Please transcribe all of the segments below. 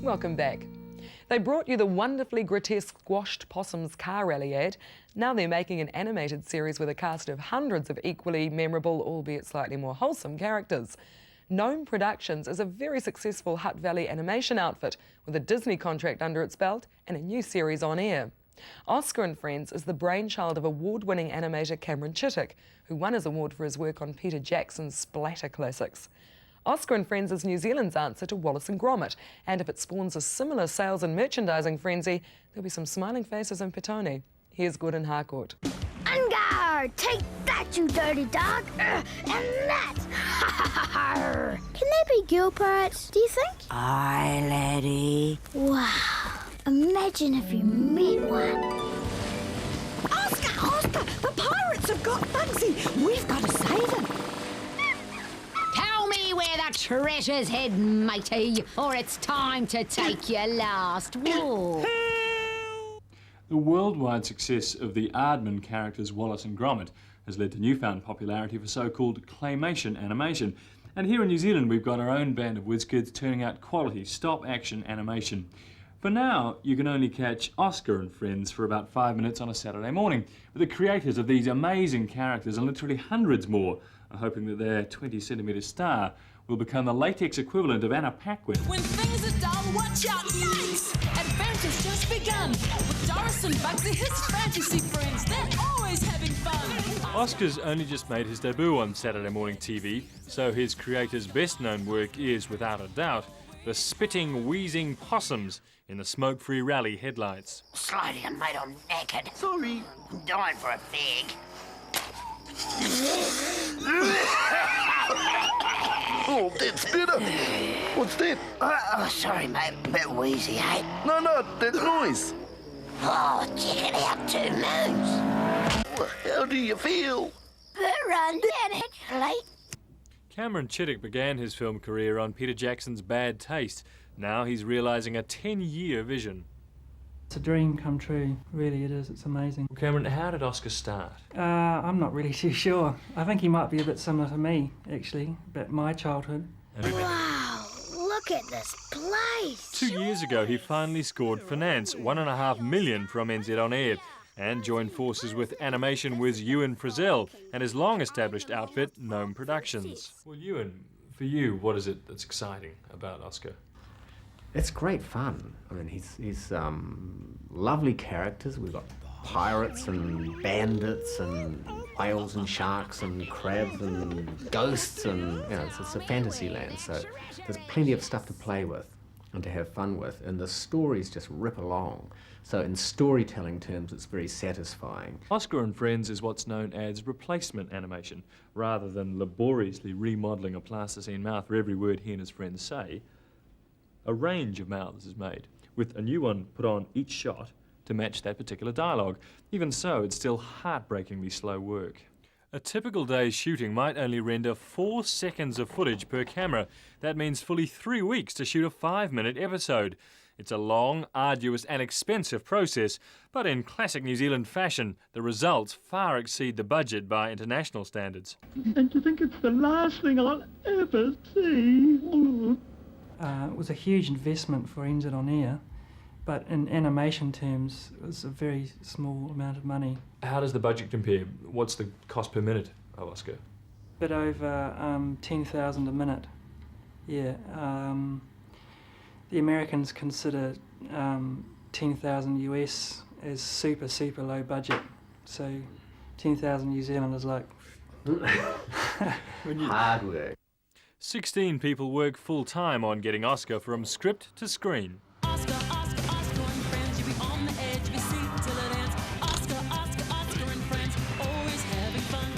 Welcome back. They brought you the wonderfully grotesque squashed possums car rally ad. Now they're making an animated series with a cast of hundreds of equally memorable, albeit slightly more wholesome characters. Gnome Productions is a very successful Hutt Valley animation outfit with a Disney contract under its belt and a new series on air. Oscar and Friends is the brainchild of award-winning animator Cameron Chittock, who won his award for his work on Peter Jackson's splatter classics. Oscar and Friends is New Zealand's answer to Wallace and Gromit, and if it spawns a similar sales and merchandising frenzy, there'll be some smiling faces in Petone. Here's Gordon Harcourt. Ungar! Take that, you dirty dog! And that! Can they be girl pirates, do you think? Aye, laddie. Wow. Imagine if you met one. Oscar! The pirates have got Bugsy! We've got to save him! Tell me where the treasure's hid, matey, or it's time to take your last walk. The worldwide success of the Aardman characters Wallace and Gromit has led to newfound popularity for so-called claymation animation. And here in New Zealand we've got our own band of WizKids turning out quality stop-action animation. For now, you can only catch Oscar and Friends for about 5 minutes on a Saturday morning, but the creators of these amazing characters, and literally hundreds more, are hoping that their 20-centimetre star will become the latex equivalent of Anna Paquin. When things are dull, watch out, yikes! Adventure's just begun. With Doris and Bugsy, his fantasy friends, they're always having fun. Oscar's only just made his debut on Saturday morning TV, so his creator's best-known work is, without a doubt, the spitting, wheezing possums in the smoke-free rally headlights. Sliding and mate, I'm knackered. Sorry. I'm dying for a fag. Oh, that's better. What's that? Oh, sorry, mate. A bit wheezy, eh? No, that noise. Oh, check it out, 2 moons. How do you feel? Bit run-down, actually. Cameron Chittock began his film career on Peter Jackson's Bad Taste. Now he's realising a 10-year vision. It's a dream come true, really it is, it's amazing. Cameron, how did Oscar start? I'm not really too sure. I think he might be a bit similar to me, actually, but my childhood. Wow, look at this place. 2 years ago he finally scored finance, $1.5 million from NZ On Air, and joined forces with animation whiz Euan Frizzell and his long-established outfit, Gnome Productions. Well, Euan, for you, what is it that's exciting about Oscar? It's great fun. I mean, he's lovely characters. We've got pirates and bandits and whales and sharks and crabs and ghosts and, you know, it's a fantasy land. So there's plenty of stuff to play with and to have fun with. And the stories just rip along. So in storytelling terms, it's very satisfying. Oscar and Friends is what's known as replacement animation. Rather than laboriously remodelling a plasticine mouth for every word he and his friends say, a range of mouths is made, with a new one put on each shot to match that particular dialogue. Even so, it's still heartbreakingly slow work. A typical day's shooting might only render 4 seconds of footage per camera. That means fully 3 weeks to shoot a 5-minute episode. It's a long, arduous and expensive process, but in classic New Zealand fashion, the results far exceed the budget by international standards. And to think it's the last thing I'll ever see. It was a huge investment for NZ On Air, but in animation terms, it was a very small amount of money. How does the budget compare? What's the cost per minute of Oscar? A bit over 10,000 a minute. Yeah. The Americans consider 10,000 US as super low budget. So 10,000 New Zealand is like Hard work. 16 people work full-time on getting Oscar from script to screen. Oscar and Friends, you be on the edge, be seat till it ends. Oscar and Friends, always having fun.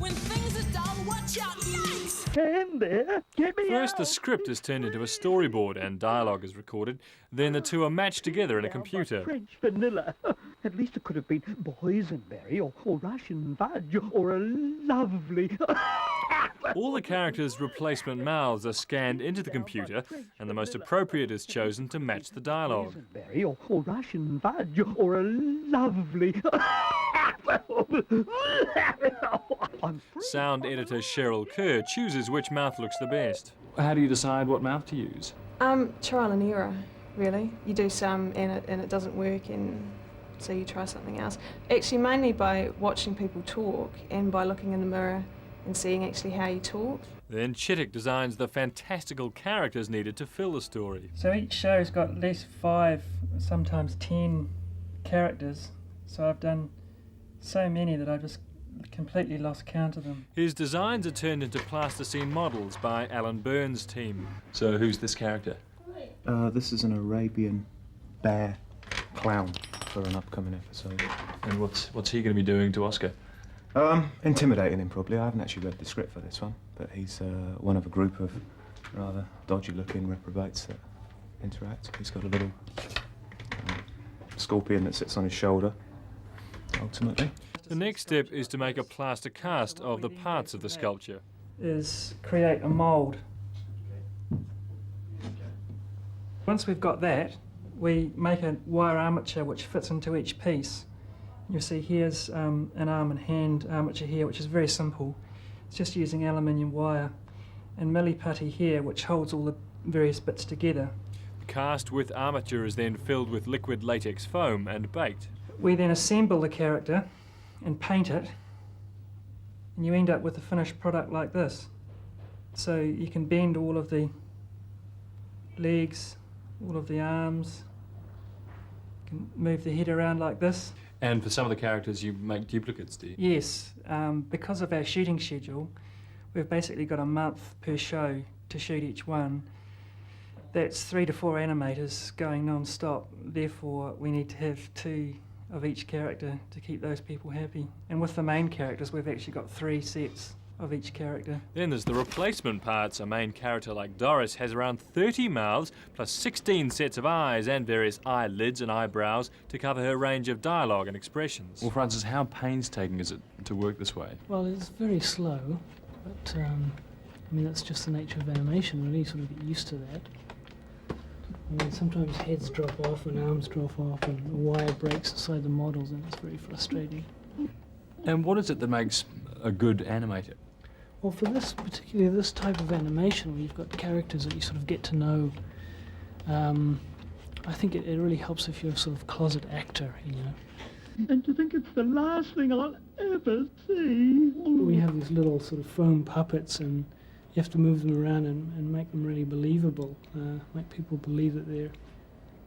When things are dull, watch out, yikes! Stand there, get me First, the out. script is turned into a storyboard and dialogue is recorded. Then the two are matched together in a computer. French vanilla. At least it could have been boysenberry or Russian fudge or a lovely... All the characters' replacement mouths are scanned into the computer, and the most appropriate is chosen to match the dialogue. Boysenberry or Russian fudge or a lovely... Sound editor Cheryl Kerr chooses which mouth looks the best. How do you decide what mouth to use? Trial and error, really. You do some and it doesn't work, and so you try something else. Actually, mainly by watching people talk and by looking in the mirror and seeing actually how you talk. Then Chittock designs the fantastical characters needed to fill the story. So each show's got at least 5, sometimes 10 characters. So I've done so many that I just completely lost count of them. His designs are turned into plasticine models by Alan Byrne's team. So who's this character? This is an Arabian bear clown for an upcoming episode. And what's he going to be doing to Oscar? Intimidating him, probably. I haven't actually read the script for this one, but he's one of a group of rather dodgy-looking reprobates that interact. He's got a little scorpion that sits on his shoulder, ultimately. The next step is to make a plaster cast of the parts of the sculpture. Is create a mould. Once we've got that, we make a wire armature which fits into each piece. You'll see here's an arm and hand armature here, which is very simple. It's just using aluminium wire, and milli putty here, which holds all the various bits together. The cast with armature is then filled with liquid latex foam and baked. We then assemble the character and paint it, and you end up with a finished product like this. So you can bend all of the legs, all of the arms, you can move the head around like this. And for some of the characters you make duplicates, do you? Yes, because of our shooting schedule, we've basically got a month per show to shoot each one. That's 3 to 4 animators going non-stop, therefore we need to have 2 of each character to keep those people happy. And with the main characters, we've actually got 3 sets of each character. Then there's the replacement parts. A main character like Doris has around 30 mouths, plus 16 sets of eyes and various eyelids and eyebrows to cover her range of dialogue and expressions. Well, Francis, how painstaking is it to work this way? Well, it's very slow, but I mean, that's just the nature of animation, really, sort of get used to that. I mean, sometimes heads drop off and arms drop off and a wire breaks inside the models, and it's very frustrating. And what is it that makes a good animator? Well, for particularly this type of animation, where you've got characters that you sort of get to know, I think it really helps if you're a sort of closet actor, you know. And to think it's the last thing I'll ever see. We have these little sort of foam puppets, and you have to move them around and make them really believable, make people believe that they're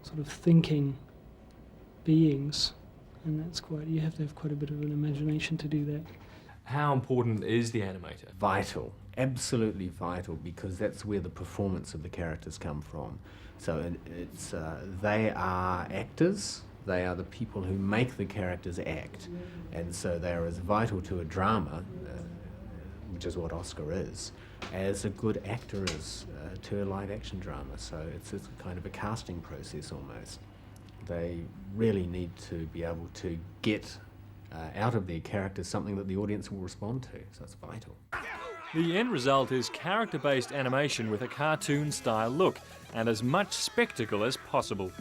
sort of thinking beings, and you have to have quite a bit of an imagination to do that. How important is the animator? Vital, absolutely vital, because that's where the performance of the characters come from. So they are actors, they are the people who make the characters act, and so they are as vital to a drama, which is what Oscar is, as a good actor is to a live action drama. So it's kind of a casting process almost. They really need to be able to get out of their characters something that the audience will respond to, so it's vital. The end result is character-based animation with a cartoon-style look and as much spectacle as possible.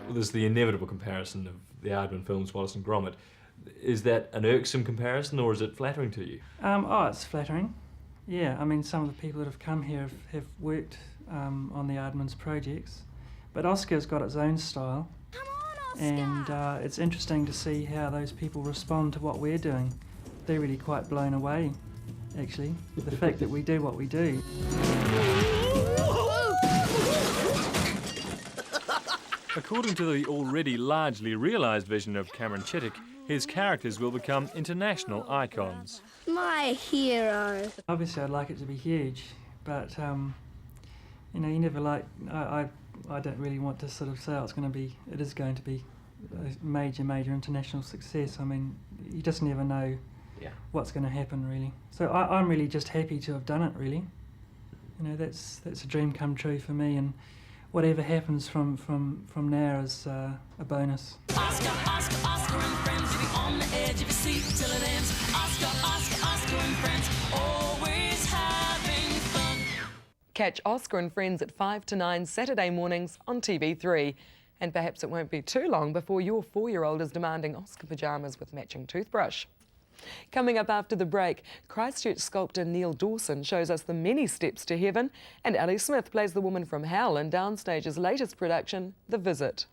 There's the inevitable comparison of the Aardman films, Wallace and Gromit. Is that an irksome comparison, or is it flattering to you? Oh, it's flattering. Yeah, I mean, some of the people that have come here have worked on the Aardman's projects, but Oscar's got its own style. Come on, Oscar! And it's interesting to see how those people respond to what we're doing. They're really quite blown away, actually, with the fact that we do what we do. According to the already largely realised vision of Cameron Chittock, his characters will become international icons. My hero. Obviously, I'd like it to be huge, but you know, you never like. I don't really want to sort of say it is going to be a major international success. I mean, you just never know what's going to happen, really. So I'm really just happy to have done it, really. You know, that's a dream come true for me, and whatever happens from now is a bonus. Oscar, Oscar, Oscar and friends, you'll be on the edge of your seat till it ends. Oscar, Oscar, Oscar and friends, always having fun. Catch Oscar and Friends at 5 to 9 Saturday mornings on TV3. And perhaps it won't be too long before your 4-year-old is demanding Oscar pyjamas with matching toothbrush. Coming up after the break, Christchurch sculptor Neil Dawson shows us the many steps to heaven, and Ali Smith plays the woman from hell in Downstage's latest production, The Visit.